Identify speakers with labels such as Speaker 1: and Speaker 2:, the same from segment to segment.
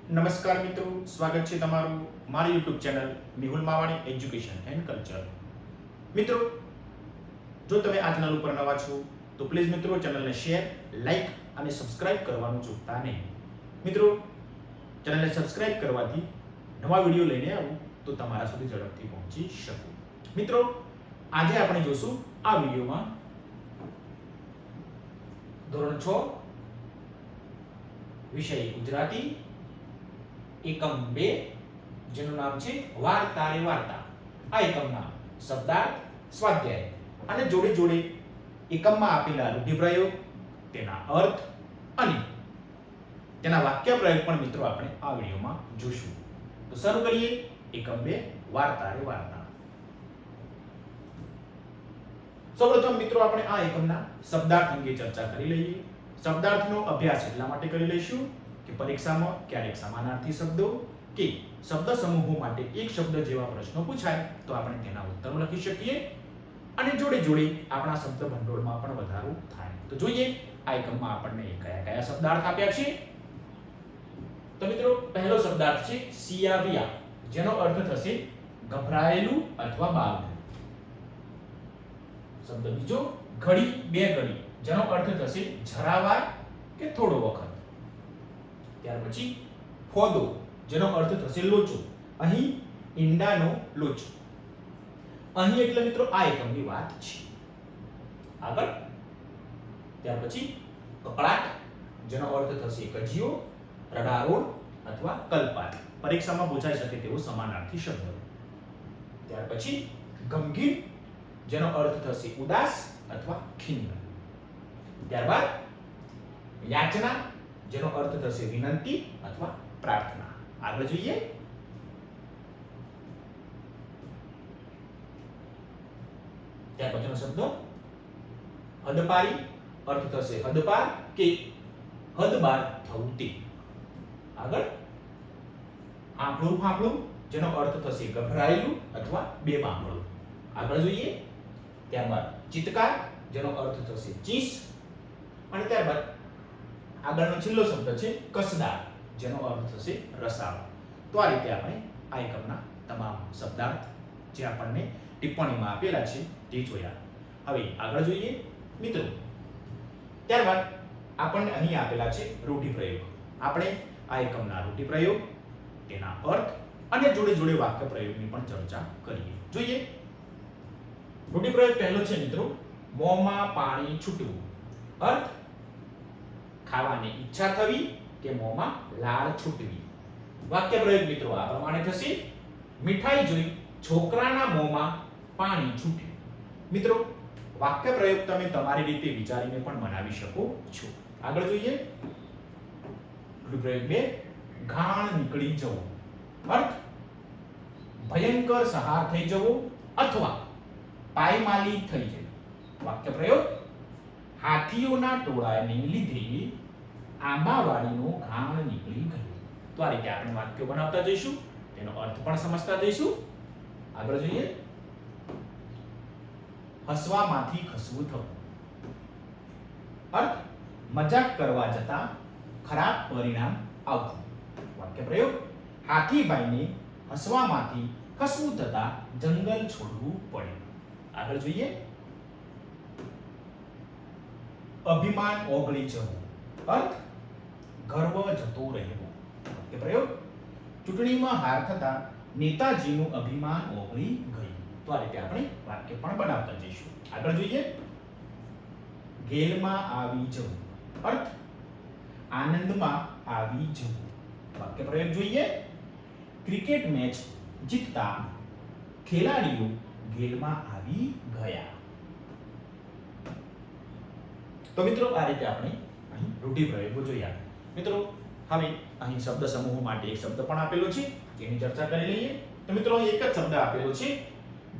Speaker 1: નમસ્કાર મિત્રો, સ્વાગત છે તમારું મારી YouTube channel Mehul Mavani education and culture. મિત્રો, જો તમે આ ચેનલ ઉપર નવા છો તો પ્લીઝ મિત્રો ચેનલને શેર, લાઈક અને સબસ્ક્રાઇબ કરવાનું ચૂકતા નહીં. મિત્રો, ચેનલને સબસ્ક્રાઇબ કરવાથી નવા વિડીયો લઈને આવું તો તમારા સુધી ઝડપથી પહોંચી શકું. મિત્રો, આજે આપણે જોશું આ વિડીયોમાં ધોરણ 6 વિષય ગુજરાતી એકમ 2 જેનું નામ છે વાર્તા રે વાર્તા. આ એકમના શબ્દાર્થ, સ્વાધ્યાય અને જોડે જોડે એકમમાં આપેલા રૂઢિપ્રયોગ, તેના અર્થ અને તેના વાક્ય પ્રયોગ પણ મિત્રો આપણે આ વિડીયોમાં જોશું. તો શરૂ કરીએ એકમ 2 વાર્તા રે વાર્તા. સૌપ્રથમ મિત્રો આપણે આ એકમના શબ્દાર્થ અંગે ચર્ચા કરી લઈએ. શબ્દાર્થનો અભ્યાસ એટલા માટે કરી લઈશું કે પરીક્ષામાં ક્યારેક સમાનાર્થી શબ્દો કે શબ્દ સમૂહો માટે એક શબ્દ જેવા પ્રશ્નો પૂછાય તો આપણે તેના ઉત્તરો લખી શકીએ અને જોડે જોડે આપણા શબ્દ ભંડોળમાં પણ વધારો થાય. તો જોઈએ આ એકમમાં આપણને કયા કયા શબ્દાર્થ આપ્યા છે. તો મિત્રો, પહેલો શબ્દાર્થ છે સિયાવિયા, જેનો અર્થ થશે ગભરાયેલું અથવા બાવલું. શબ્દ બીજો ઘડી, બે ઘડી, જેનો અર્થ થશે જરાવાર કે થોડો વખત. ત્યાર પછી ફોદો, જેનો અર્થ થશે લોચો. અહીં ઈંડાનો લોચો. અહીં એટલે મિત્રો આ એકમની વાત છે. આગળ ત્યાર પછી કકળાટ, જેનો અર્થ થશે કજિયો, રડારોળ અથવા કલ્પાત. પરીક્ષામાં પૂછાઈ શકે તેવો સમાનાર્થી શબ્દ. ત્યાર પછી ગમગીન, જેનો અર્થ થશે ઉદાસ અથવા ખિન્ન. ત્યારબાદ યાચના, જેનો અર્થ થશે વિનંતી અથવા પ્રાર્થના. આગળ જોઈએ ત્યાર પછીનો શબ્દ હદપારી, અર્થ થશે હદપાર કે હદબાર થવું તે. આગળ આંફળું ફાંફળું, જેનો અર્થ થશે ગભરાયેલું અથવા બેબામણું. આગળ જોઈએ ત્યારબાદ ચિત્કાર, જેનો અર્થ થશે ચીસ. અને ત્યારબાદ આગળનો છેલ્લો શબ્દ છે કસદાર, જેનો અર્થ થશે રસાળ. તો આ રીતે આપણે આ એકમના તમામ શબ્દાર્થ જે આપણને ટિપ્પણીમાં આપેલા છે તે જોયા. હવે આગળ જોઈએ મિત્રો. ત્યારબાદ આપણને અહીં આપેલા છે રૂઢિપ્રયોગ. આપણે આ એકમના રૂઢિપ્રયોગ, તેના અર્થ અને જોડે જોડે વાક્ય પ્રયોગની પણ ચર્ચા કરીએ. જોઈએ રૂઢિપ્રયોગ પહેલો છે મિત્રો મોંમાં પાણી છૂટવું. અર્થ ખાવાની ઈચ્છા થવી કે મોંમાં લાળ છૂટવી. વાક્ય પ્રયોગ મિત્રો આ પ્રમાણે થશે: મીઠાઈ જોઈ છોકરાના મોંમાં પાણી છૂટ્યું. મિત્રો, વાક્ય પ્રયોગ તમે તમારી રીતે વિચારીને પણ બનાવી શકો છો. આગળ જોઈએ રૂઢિપ્રયોગ 2 ઘાણ નીકળી જવું. અર્થ ભયંકર સહાર થઈ જવો અથવા પાયમાલી થઈ જાય. વાક્ય પ્રયોગ હાથીઓના ટોળાને લીધે આંબાવાડીનો ઘાણ નીકળી ગયો. તો આ રીતે આપણે વાક્યો બનાવતા જઈશું, તેનો અર્થ પણ સમજતા જઈશું. આગળ જોઈએ હસવામાંથી ખસવું થવું. અર્થ મજાક કરવા જતા ખરાબ પરિણામ આવતું. વાક્ય પ્રયોગ હાથીભાઈને હસવામાંથી ખસવું થતા જંગલ છોડવું પડ્યું. આગળ જોઈએ અભિમાન ઓગળી જવું. અર્થ ગર્વ જતો રહેવો. વાક્ય પ્રયોગ ચૂંટણીમાં હાર થતા નેતાજીનું અભિમાન ઓગળી ગયું. તો આ રીતે આપણે વાક્ય પણ બનાવતા જઈશું. આગળ જોઈએ ગેલમાં આવી જવું. અર્થ આનંદમાં આવી જવું. વાક્ય પ્રયોગ જોઈએ ક્રિકેટ મેચ જીતતા ખેલાડીઓ ગેલમાં આવી ગયા. તો મિત્રો, આ રીતે આપણે અહીં રૂઢિપ્રયોગો જોયા. મિત્રો, હવે અહીં શબ્દ સમૂહ માટે એક શબ્દ પણ આપેલો છે, જેની ચર્ચા કરી લઈએ. તો મિત્રો, અહીં એક જ શબ્દ આપેલો છે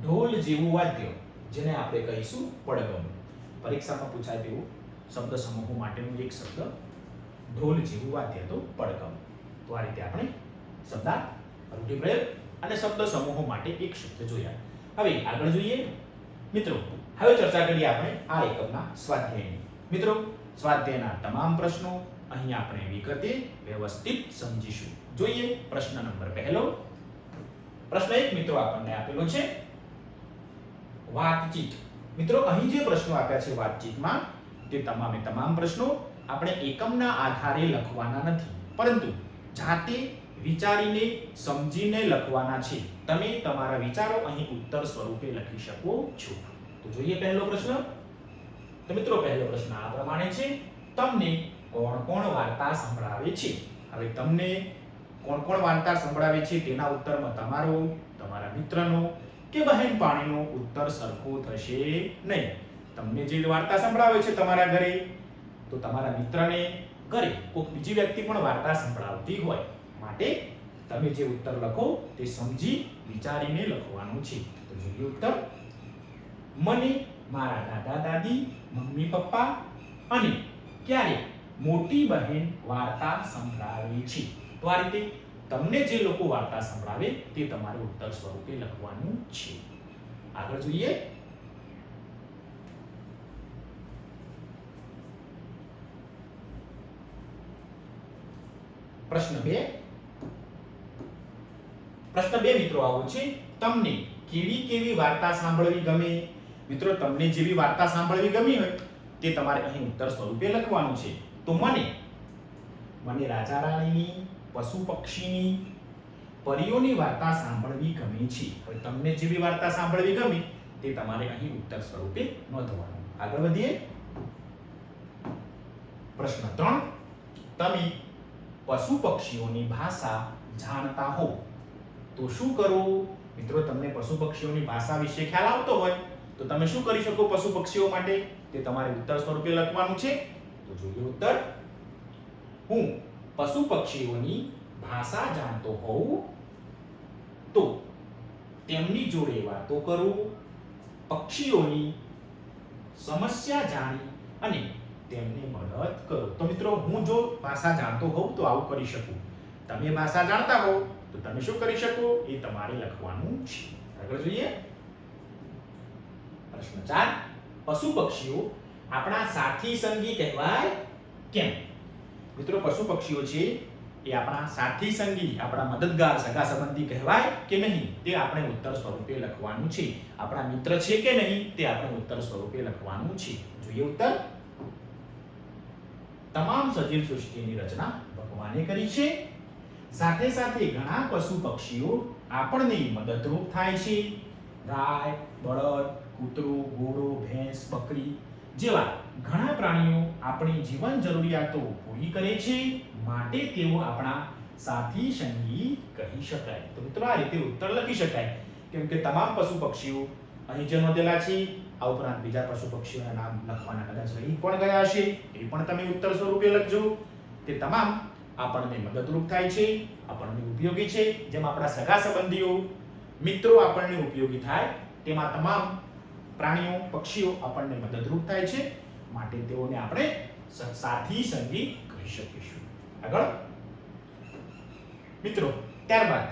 Speaker 1: ઢોલ જેવું વાદ્ય, જેને આપણે કહીશું પડગમ. પરીક્ષામાં પૂછાય તેવો શબ્દ સમૂહ માટેનો એક શબ્દ ઢોલ જેવું વાદ્ય, તો પડગમ. તો આ રીતે આપણે શબ્દાર્થ, રૂઢિપ્રયોગ અને શબ્દ સમૂહો માટે એક શબ્દ જોયા. હવે આગળ જોઈએ મિત્રો. હવે ચર્ચા કરીએ આપણે આ એકમના સ્વાધ્યાયની. મિત્રો, સ્વાધ્યાયના તમામ પ્રશ્નો અહીં આપણે વિગતે વ્યવસ્થિત સમજીશું. જોઈએ પ્રશ્ન નંબર પહેલો. પ્રશ્ન 1 મિત્રો આપણને આપેલો છે વાતચીત. મિત્રો અહીં જે પ્રશ્નો આપ્યા છે વાતચીતમાં તે તમામે તમામ પ્રશ્નો આપણે એકમના આધારે લખવાના નથી, પરંતુ જાતે વિચારીને સમજીને લખવાના છે. તમે તમારા વિચારો અહીં ઉત્તર સ્વરૂપે લખી શકો છો. તો જોઈએ પહેલો પ્રશ્ન. તો મિત્રો પહેલો પ્રશ્ન આ પ્રમાણે છે. તમને કોણ કોણ વાર્તા સંભળાવે છે? હવે તમને કોણ કોણ વાર્તા સંભળાવે છે તેના ઉત્તરમાં તમારો, તમારા મિત્રનો કે બહેનપાણીનો ઉત્તર સરખો થશે નહીં. તમને જે વાર્તા સંભળાવે છે તમારા ઘરે, તો તમારા મિત્રને ઘરે કોઈ બીજી વ્યક્તિ પણ વાર્તા સંભળાવતી હોય, માટે તમે જે ઉત્તર લખો તે સમજી વિચારીને લખવાનું છે. તો જોઈએ ઉત્તર. મને મારા દાદા દાદી, મમ્મી પપ્પા અને ક્યારેક મોટી બહેન વાર્તા સંભળાવે છે. તો આ રીતે તમને જે લોકો વાર્તા સંભળાવે તે તમારે ઉત્તર સ્વરૂપે લખવાનું છે. આગળ જોઈએ. પ્રશ્ન 2. પ્રશ્ન 2 મિત્રો આવો છે. તમને કેવી કેવી વાર્તા સાંભળવી ગમે? મિત્રો તમને જેવી વાર્તા સાંભળવી ગમી હોય તે તમારે અહીં ઉત્તર સ્વરૂપે લખવાનું છે. તો મને રાજા રાણીની, પશુ પક્ષીની, પરીઓની વાર્તા સાંભળવી ગમે છે. હવે તમને જેવી વાર્તા સાંભળવી ગમે તે તમારે અહીં ઉત્તર સ્વરૂપે નોંધવાનું. આગળ વધીએ. પ્રશ્ન 3. તમે પશુ પક્ષીઓની ભાષા જાણતા હો તો શું કરો? મિત્રો તમને પશુ પક્ષીઓની ભાષા વિશે ખ્યાલ આવતો હોય તો તમે શું કરી શકો પશુ પક્ષીઓ માટે? તે તમારે ઉત્તર સ્વરૂપે લખવાનું છે. તો જોઈએ ઉત્તર. હું પશુ પક્ષીઓની ભાષા જાણતો હોઉં તો તેમની જોડે વાતો કરું, પક્ષીઓની સમસ્યા જાણી અને તેમને મદદ કરો. તો મિત્રો હું જો ભાષા જાણતો હોઉં તો આવું કરી શકું. તમે ભાષા જાણતા હો તો તમે શું કરી શકો એ તમારે લખવાનું છે. આગળ જોઈએ. પ્રશ્ન 4. પશુ પક્ષીઓ આપણા સાથી સંગી કહેવાય કેમ? મિત્રો પશુ પક્ષીઓ છે એ આપણા સાથી સંગી, આપણા મદદગાર, સગા સંબંધી કહેવાય કે નહીં તે આપણે ઉત્તર સ્વરૂપે લખવાનું છે. આપણા મિત્ર છે કે નહીં તે આપણે ઉત્તર સ્વરૂપે લખવાનું છે. જોઈએ ઉત્તર. તમામ સજીવ સૃષ્ટિની રચના ભગવાને કરી છે. સાથે સાથે ઘણા પશુ પક્ષીઓ આપણને મદદરૂપ થાય છે. ગાય, બળદ, કૂતરો, ઘોડો, ભેંસ, બકરી જેવા ઘણા પ્રાણીઓ આપણી જીવન જરૂરિયાતો પૂરી કરે છે, માટે તેઓ આપણા સાથી સંગી કહી શકાય. તો મિત્રો આ રીતે ઉત્તર લખી શકાય, કેમ કે તમામ પશુ પક્ષીઓ અહીં જે નોંધેલા છે, આ ઉપરાંત બીજા પશુ પક્ષીઓના નામ લખવાના કદાચ રહી પણ ગયા હશે, એ પણ તમે ઉત્તર સ્વરૂપે લખજો. તે તમામ આપણને મદદરૂપ થાય છે, આપણને ઉપયોગી છે. જેમ આપણા સગા સંબંધીઓ, મિત્રો આપણને ઉપયોગી થાય, તેમાં તમામ પ્રાણીઓ, પક્ષીઓ આપણને મદદરૂપ થાય છે, માટે તેઓને આપણે સાથી સંગી કહી શકીશું. આગળ મિત્રો, ત્યારબાદ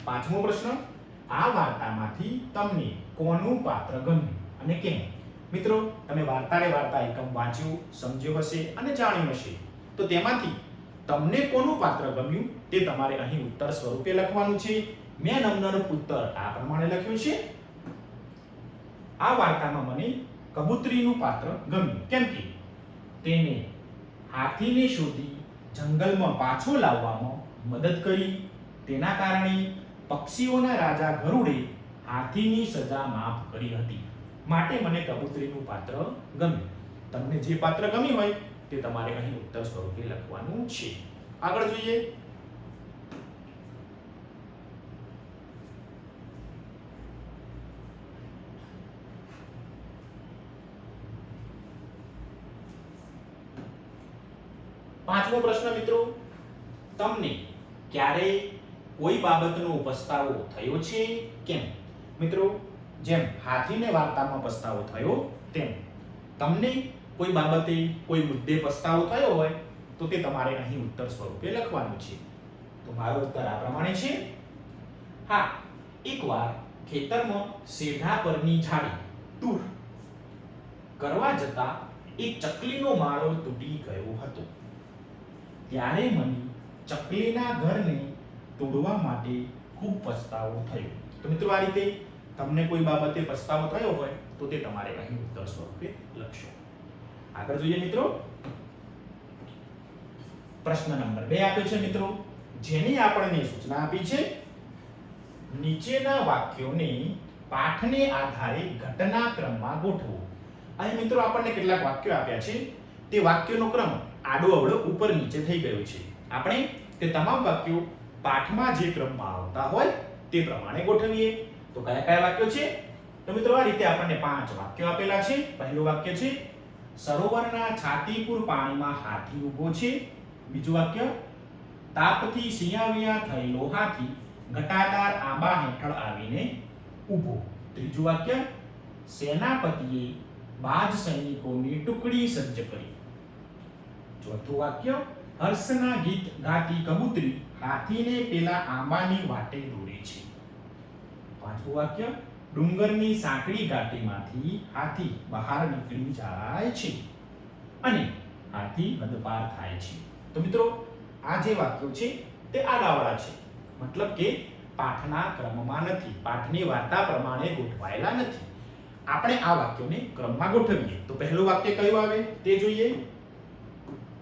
Speaker 1: 5મો પ્રશ્ન. આ વાર્તામાંથી તમને કોનું પાત્ર ગમ્યું અને કેમ? મિત્રો તમે વાર્તા એકમ વાંચ્યું, સમજ્યો હશે અને જાણ્યું હશે, તો તેમાંથી તમને કોનું પાત્ર ગમ્યું તે તમારે અહીં ઉત્તર સ્વરૂપે લખવાનું છે. મેં નંબરનો ઉત્તર આ પ્રમાણે લખ્યું છે. આ વાર્તામાં મને કબૂતરીનું પાત્ર ગમ્યું, કેમ કે તેને હાથીને શોધી જંગલમાં પાછો લાવવામાં મદદ કરી. તેના કારણે પક્ષીઓના રાજા ગરુડે હાથીની સજા માફ કરી હતી, માટે મને કબૂતરીનું પાત્ર ગમ્યું. તમને જે પાત્ર ગમ્યું હોય તે તમારે અહીં ઉત્તર સ્વરૂપે લખવાનું છે. આગળ જોઈએ. પાંચમો પ્રશ્ન મિત્રો. તમને ક્યારે કોઈ બાબતનો પસ્તાવો થયો છે કેમ? મિત્રો જેમ હાથીને વાર્તામાં પસ્તાવો થયો તેમ તમને કોઈ બાબતે, કોઈ મુદ્દે પસ્તાવો થયો હોય તો તે તમારે અહીં ઉત્તર સ્વરૂપે લખવાનું છે. તો મારો ઉત્તર આ પ્રમાણે છે. હા, એકવાર ખેતરમાં સેઢા પરની ઝાડી તૂર કરવા જતા એક ચકલીનો માળો તૂટી ગયો હતો. ત્યારે મને ચકલીના ઘરને તોડવા માટે ખૂબ પસ્તાવો થયો. તો મિત્રો આ રીતે તમને કોઈ બાબતે પસ્તાવો થયો હોય તો તે તમારે અહીં ઉત્તર સ્વરૂપે લખશો. આગળ જોઈએ મિત્રો. પ્રશ્ન નંબર 2 આપ્યો છે મિત્રો, જેની આપણને સૂચના આપી છે નીચેના વાક્યોને પાઠને આધારે ઘટનાક્રમમાં ગોઠવો. અહીં મિત્રો આપણને કેટલાક વાક્યો આપ્યા છે. તે વાક્યોનો ક્રમ આડો અવળો ઉપર નીચે થઈ ગયો છે. આપણે તે તમામ વાક્યો પાઠમાં જે ક્રમમાં આવતા હોય તે પ્રમાણે ગોઠવીએ. તો કયા કયા વાક્યો છે? તો મિત્રો આ રીતે આપણને 5 વાક્યો આપેલા છે. પહેલું વાક્ય છે સરોવરના છાતીપુર પાણીમાં હાથી ઊભો છે. બીજું વાક્ય તાપથી સિયાવિયા થયેલો હાથી ઘટાદાર આંબા હેઠળ આવીને ઊભો. ત્રીજું વાક્ય સેનાપતિએ બાજ સૈનિકોની ટુકડી સજ્જ કરી. ચોથું વાક્ય હર્ષના ગીત ગાતી કબૂતરી હાથીને પેલા આંબાની વાટે દોરે છે. પાંચમું વાક્ય ડુંગરની સાંકડી ઘાટીમાંથી હાથી બહાર નીકળી જાય છે અને હાથી હદપાર થાય છે. તો મિત્રો આ જે વાક્યો છે તે આડાવડા છે, મતલબ કે પાઠના ક્રમમાં નથી, પાઠની વાર્તા પ્રમાણે ગોઠવાયેલા નથી. આપણે આ વાક્યોને ક્રમમાં ગોઠવીએ. તો પહેલું વાક્ય કયું આવે તે જોઈએ.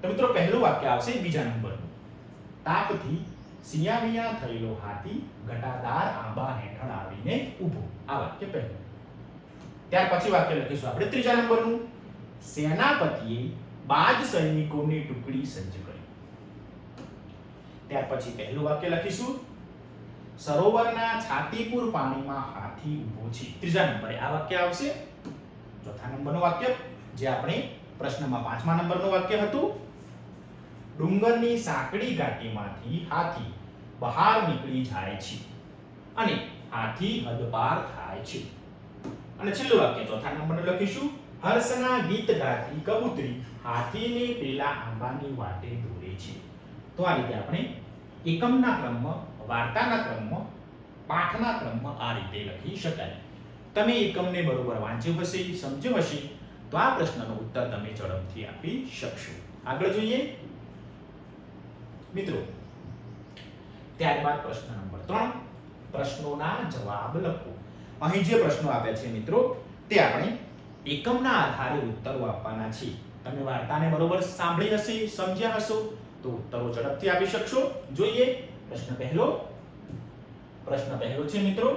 Speaker 1: તો મિત્રો પહેલું વાક્ય આવશે બીજા નંબરનું. તાપથી સિયાવિયા થયેલો હાથી ઘટાદાર આંબા હેઠળ આવીને ઊભો. આ વાક્ય પહેલું. ત્યાર પછી વાક્ય લખીશું આપણે ત્રીજા નંબરનું. સેનાપતિએ બાજ સૈનિકોની ટુકડી સજ્જ કરી. ત્યાર પછી પહેલું વાક્ય લખીશું સરોવરના છાતીપુર પાણીમાં હાથી ઊભો છે. ત્રીજા નંબરે આ વાક્ય આવશે. ચોથા નંબરનું વાક્ય જે આપણે પ્રશ્નમાં 5મા નંબરનું વાક્ય હતું, ડુંગરની સાંકડી ઘાટીમાંથી હાથી બહાર નીકળી જાય છે અને હાથી હદપાર થાય છે. અને છેલ્લું વાક્ય ચોથા નંબરનું લખીશું હર્ષના ગીત ગાતી કબૂતરી હાથીને પેલા આંબાની વાટે દોરે છે. તો આ રીતે આપણે એકમના ક્રમમાં, વાર્તાના ક્રમમાં, પાઠના ક્રમમાં આ રીતે લખી શકાય. તમે એકમને બરોબર વાંચ્યું હશે, સમજ્યું હશે તો આ પ્રશ્નનો ઉત્તર તમે ઝડપથી આપી શકશો. આગળ જોઈએ મિત્રો. ત્યારબાદ પ્રશ્ન નંબર 3, પ્રશ્નોના જવાબ લખો. અહીં જે પ્રશ્નો આપ્યા છે મિત્રો તે આપણે એકમના આધારે ઉત્તરો આપવાના છે. તમે વાર્તાને બરોબર સાંભળી હશે, સમજ્યા હશો તો ઉત્તરો ઝડપથી આપી શકશો. જોઈએ પ્રશ્ન પહેલો. પ્રશ્ન પહેલો છે મિત્રો,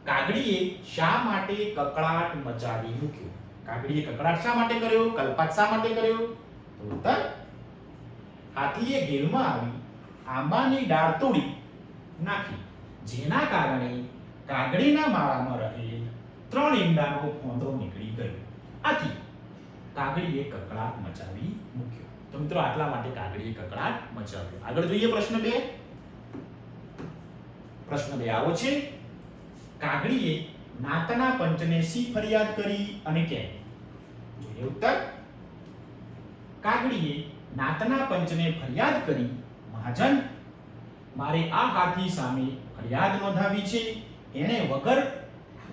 Speaker 1: કાગડીએ શા માટે કકળાટ મચાવી મૂક્યો? કાગડીએ કકળાટ શા માટે કર્યો? કલ્પાત શા માટે કર્યો? તો ઉત્તર હાથીએ ઘેરમાં આવી આંબાની ડાળ તોડી નાખી, જેના કારણે કાગડીના માળામાં રહેલ 3 ઈંડાનો ફોંદો નીકળી ગયો. આથી કાગડીએ કકળાટ મચાવી મૂક્યો. તો મિત્રો આટલા માટે કાગડીએ કકળાટ મચાવ્યો. આગળ જોઈએ પ્રશ્ન 2. પ્રશ્ન 2 આવો છે, કાગડીએ નાતના પંચને શી ફરિયાદ કરી અને કેમ? જોઈએ ઉત્તર. કાગડીએ નાતના પંચને ફરિયાદ કરી, મહાજન, મારે આ હાથી સામે ફરિયાદ નોંધાવી છે. એણે વગર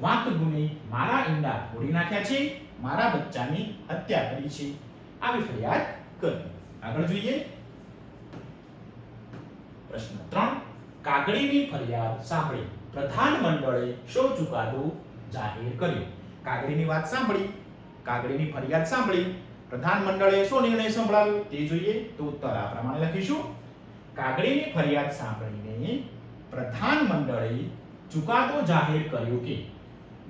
Speaker 1: વાંક ગુને મારા ઈંડા ફોડી નાખ્યા છે, મારા બચ્ચાની હત્યા કરી છે. આવી ફરિયાદ કરી. આગળ જોઈએ પ્રશ્ન 3. કાગડીની ફરિયાદ સાંભળી પ્રધાન મંડળે શો ચુકાદો જાહેર કર્યો? કાગડીની વાત સાંભળી, કાગડીની ફરિયાદ સાંભળી પ્રધાન મંડળે શો નિર્ણય સંભળાવ્યો તે જોઈએ. તો ઉત્તર આ પ્રમાણે લખીશું. કાગડીની ફરિયાદ સાંભળીને પ્રધાન મંડળે ચુકાદો જાહેર કર્યો કે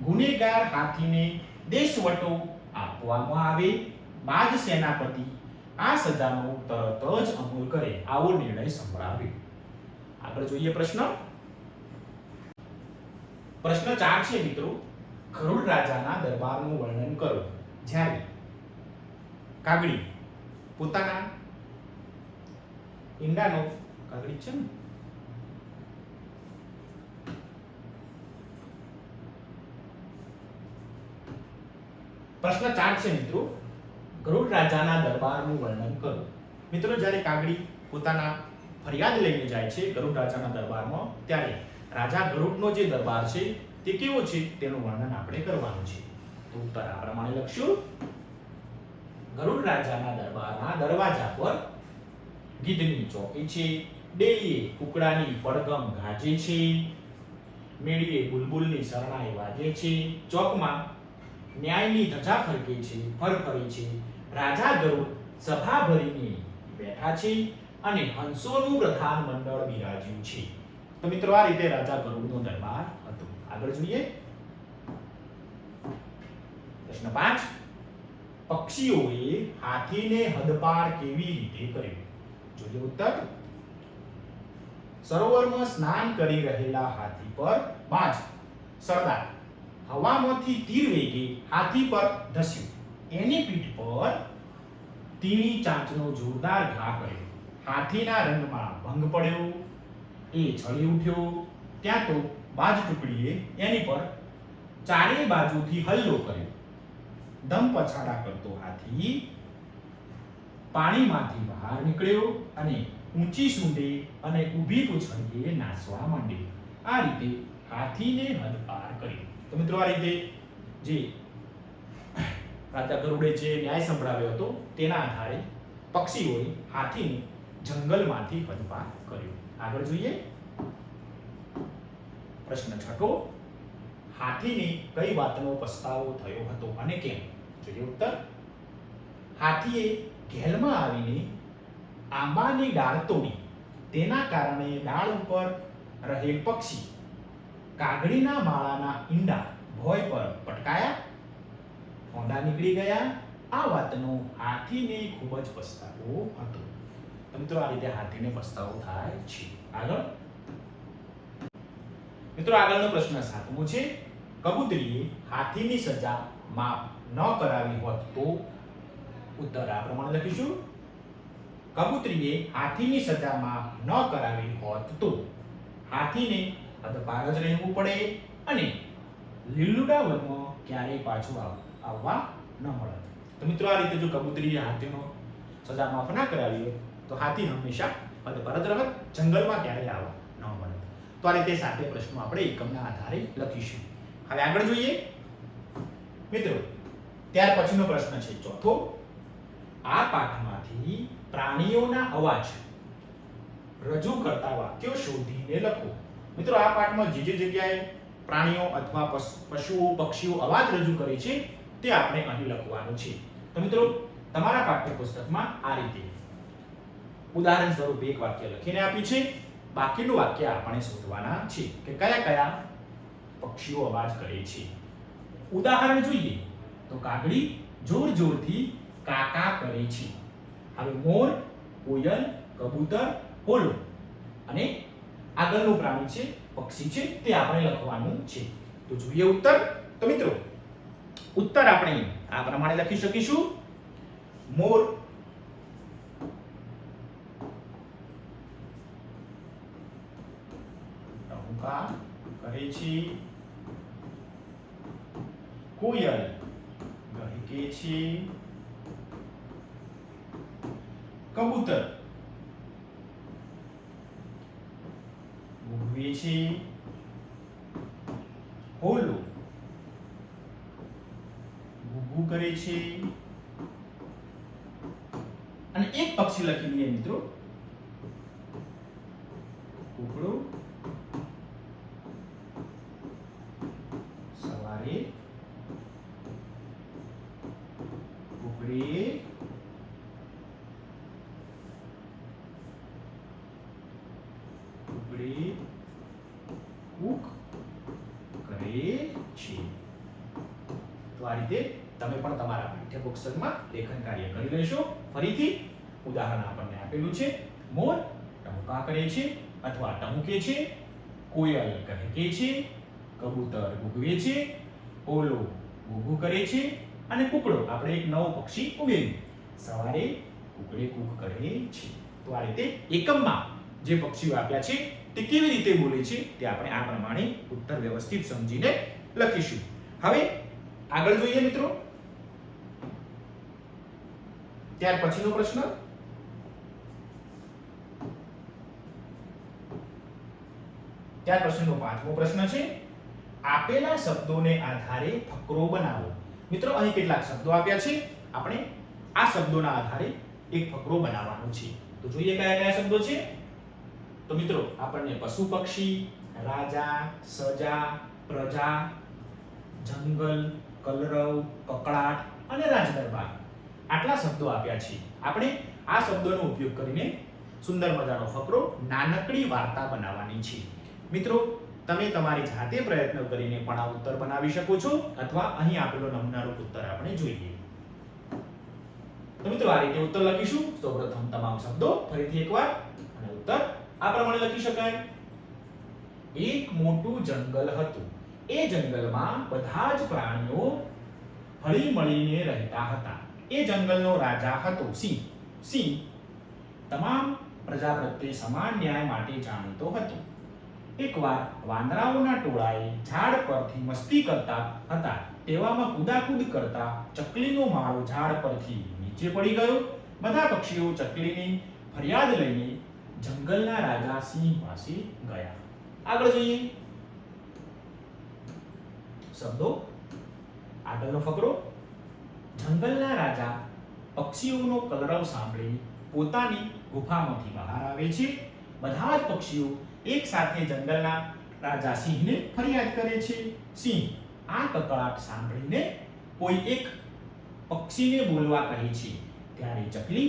Speaker 1: ગુનેગાર હાથીને દેશવટો આપવામાં આવે, બાજ સેનાપતિ આ સજાનો તરત જ અમલ કરે, આવો નિર્ણય સંભળાવ્યો. આગળ જોઈએ પ્રશ્ન 4 છે મિત્રો, ગરુડ રાજાના દરબારનું વર્ણન કરો. જ્યારે કાગડી પોતાના ઈંડાનો, કાગડી છે ને, પ્રશ્ન 4 છે મિત્રો, ગરુડ રાજાના દરબારનું વર્ણન કરો. મિત્રો જ્યારે કાગડી પોતાના ફરિયાદ લઈને જાય છે ગરુડ રાજાના દરબારમાં, ત્યારે રાજા ગરુડનો જે દરબાર છે તે કેવો છે તેનું વર્ણન આપણે કરવાનું છે. તો ઉત્તર આ પ્રમાણે લખશું. ગરુડ રાજાના દરબારના દરવાજા પર ગીધની ચોકી છે, ડેલીએ કુકડાની પડગમ ગાજે છે, મેળીએ બુલબુલની શરણાઈ વાગે છે, ચોકમાં ન્યાયની ધજા ફરકે છે, ફરફરે છે, રાજા ગરુડ સભા ભરીને બેઠા છે અને હંસોનું પ્રધાન મંડળ બિરાજ્યું છે. તો મિત્રો આ રીતે રાજા ગરુડનો દરબાર હતો. આગળ જોઈએ પ્રશ્ન 5. પક્ષીઓએ હાથીને હદપાર કેવી રીતે કર્યો? જોઈએ ઉત્તર. સરોવરમાં સ્નાન કરી રહેલા હાથી પર બાજ સરદાર હવામાંથી તીર વેગે હાથી પર ધસ્યું. એની પીઠ પર તીણી ચાંચનો જોરદાર ઘા કર્યો. હાથીના રંગમાં ભંગ પડ્યો, એ છળી ઉઠ્યો. ત્યાં તો બાજ ટુકડીએ એની પર ચારે બાજુથી હલ્લો કર્યો. દમ પછાડા કરતો હાથી પાણીમાંથી બહાર નીકળ્યો અને ઊંચી સૂંઢે અને ઊભી પૂંછડીએ નાસવા માંડ્યો. આ રીતે હાથીને હદપાર કર્યો. તો મિત્રો આ રીતે જે રાજા ગરુડે જે ન્યાય સંભળાવ્યો હતો તેના આધારે પક્ષીઓએ હાથીને જંગલમાંથી હદપાર કર્યો. આગળ જોઈએ પ્રશ્ન 6. હાથીને કઈ વાતનો પસ્તાવો થયો હતો અને કેમ? જોઈએ ઉત્તર. હાથીએ ઘેલમાં આવીને આંબાની ડાળ તોડી. તેના કારણે ડાળ ઉપર રહેલ પક્ષી કાગડીના માળાના ઈંડા ભોય પર પટકાયા, ફોંડા નીકળી ગયા. આ વાતનો હાથીને ખૂબ જ પસ્તાવો હતો. મિત્રો આ રીતે હાથીને પસ્તાવો થાય છે. આગળ મિત્રો આગળનો પ્રશ્ન 7મો છે. કબૂતરીએ હાથીની સજા માફ ન કરાવી હોત તો? ઉત્તર આ પ્રમાણે લખીશું. કબૂતરીએ હાથીની સજા માફ ન કરાવી હોત તો હાથીને હદપાર જ રહેવું પડે અને લીલુડા વનમાં ક્યારેય પાછું આવવા ન મળે. તો મિત્રો આ રીતે જો કબૂતરીએ હાથીનો સજા માફ ના કરાવી હોય તો હાથી હંમેશા હદપાર જ રહે, જંગલમાં ક્યારેય આવવા ન મળે. તો આ રીતે 7 પ્રશ્નો આપણે એકમના આધારે લખીશું. હવે આગળ જોઈએ મિત્રો. ત્યાર પછીનો પ્રશ્ન છે 4થો. આ પાઠમાંથી પ્રાણીઓના અવાજ રજૂ કરતા વાક્યો શોધીને લખો. મિત્રો આ પાઠમાં જે જગ્યાએ પ્રાણીઓ અથવા પશુઓ પક્ષીઓ અવાજ રજૂ કરે છે તે આપણે અહીં લખવાનું છે. તો મિત્રો તમારા પાઠ્યપુસ્તકમાં આ રીતે ઉદાહરણ સ્વરૂપે એક વાક્ય લખીને આપ્યું છે. બાકીનું વાક્ય આપણે શોધવાના છે કે કયા કયા પક્ષીઓ અવાજ કરે છે. ઉદાહરણ જોઈએ તો કાગડી જોર જોરથી કાકા કરે છે. હવે મોર, કોયલ, કબૂતર, હોલો અને આગળનું પ્રાણી છે પક્ષી છે તે આપણે લખવાનું છે. તો જોઈએ ઉત્તર. તો મિત્રો ઉત્તર આપણે આ પ્રમાણે લખી શકીશું. મોર ટહુકા કરે છે, કોયલ ગહેકે છે, કબૂતર ઉડવે છે, હોલો ગુગુ કરે છે અને એક પક્ષી લખી દઈએ મિત્રો કુકડો સવારે કુકડે કૂક કરે છે. તો આ રીતે તમે પણ તમારા પાઠ્યપુસ્તકમાં લેખન કાર્ય કરી લેશો. ફરીથી ઉદાહરણ આપણને આપેલું છે. મોર ટહુકા કરે છે અથવા ટહુકે છે, કોયલ કહેકે છે, કબૂતર ગુગવે છે, ઓલો ગુગુ કરે છે અને કુકડો આપણે એક નવો પક્ષી ઉમેર્યું સવારે કુકડે કૂક કરે છે. તો આ રીતે એકમમાં જે પક્ષીઓ આપ્યા છે તે કેવી રીતે બોલે છે તે આપણે આ પ્રમાણે ઉત્તર વ્યવસ્થિત સમજીને લખીશું. હવે આગળ જોઈએ મિત્રો. ત્યાર પછીનો પ્રશ્ન. ત્યાર પછીનો 5મો પ્રશ્ન છે. આપેલા શબ્દોને આધારે ફકરો બનાવો. મિત્રો અહીં કેટલાક શબ્દો આપ્યા છે. આપણે આ શબ્દોના આધારે એક ફકરો બનાવવાનો છે. તો જોઈએ કયા કયા શબ્દો છે. તો મિત્રો આપણને પશુ પક્ષી, રાજા, સજા, પ્રજા, જંગલ, કલરવ, કકળાટ અને રાજદરબાર આટલા શબ્દો આપ્યા છે. આપણે આ શબ્દોનો ઉપયોગ કરીને સુંદર મજાનો ફકરો, નાનકડી વાર્તા બનાવવાની છે. મિત્રો તમે તમારી જાતે પ્રયત્ન કરીને પણ આ ઉત્તર બનાવી શકો છો અથવા અહીં આપેલો નમૂનારૂપ ઉત્તર આપણે જોઈએ. તો મિત્રો આ રીતે ઉત્તર લખીશું. સૌપ્રથમ તમામ શબ્દો ફરીથી એકવાર અને ઉત્તર આ પ્રમાણે લખી શકાય. એક મોટું જંગલ હતું. એ જંગલમાં બધા જ પ્રાણીઓ હળી મળીને રહેતા હતા. એ જંગલનો રાજા હતો સિંહ. સિંહ તમામ પ્રજા પ્રત્યે સમાન ન્યાય માટે જાણીતો હતો. એકવાર વાંદરાઓના ટોળાએ ઝાડ પરથી મસ્તી કરતા હતા તેવામાં કૂદાકૂદ કરતા ચકલીનો માળો ઝાડ પરથી નીચે પડી ગયો. બધા પક્ષીઓ ચકલીની ફરિયાદ લઈને જંગલના રાજા સિંહ પાસે ગયા. આગળ જોઈએ શબ્દો. આગળનો ફકરો. જંગલના રાજા પક્ષીઓનો કલરવ સાંભળી પોતાની ગુફામાંથી બહાર આવે છે. બધા જ પક્ષીઓ એક સાથે જંગલના રાજા સિંહને ફરિયાદ કરે છે. સિંહ આ કકળાટ સાંભળીને કોઈ એક પક્ષીને બોલવા કહે છે ત્યારે ચકલી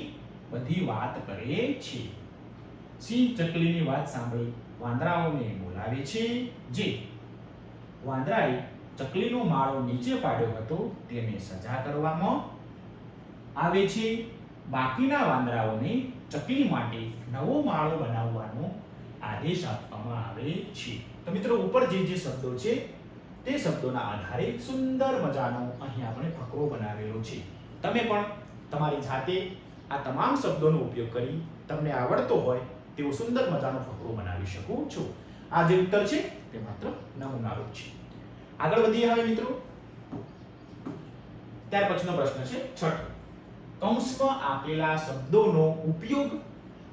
Speaker 1: બધી વાત કરે છે. સિંહ ચકલીની વાત સાંભળી વાંદરાઓને બોલાવે છે. જે વાંદરાએ ચકલીનો માળો નીચે પાડ્યો હતો તેને સજા કરવામાં આવે છે. બાકીના વાંદરાઓને ચકલી માટે નવો માળો બનાવવાનો આદેશ આપવામાં આવે છે. તો મિત્રો ઉપર જે શબ્દો છે તે શબ્દોના આધારે સુંદર મજાનો અહીં આપણે ફકરો બનાવેલો છે. તમે પણ તમારી જાતે આ તમામ શબ્દોનો ઉપયોગ કરી તમને આવડતો હોય તેવો સુંદર મજાનો ફકરો બનાવી શકો છો. આ જે ઉત્તર છે તે માત્ર નમૂનારૂપ છે. આગળ વધીએ હવે મિત્રો. ત્યાર પછીનો પ્રશ્ન છે છઠ્ઠો. કૌંસમાં આપેલા શબ્દોનો ઉપયોગ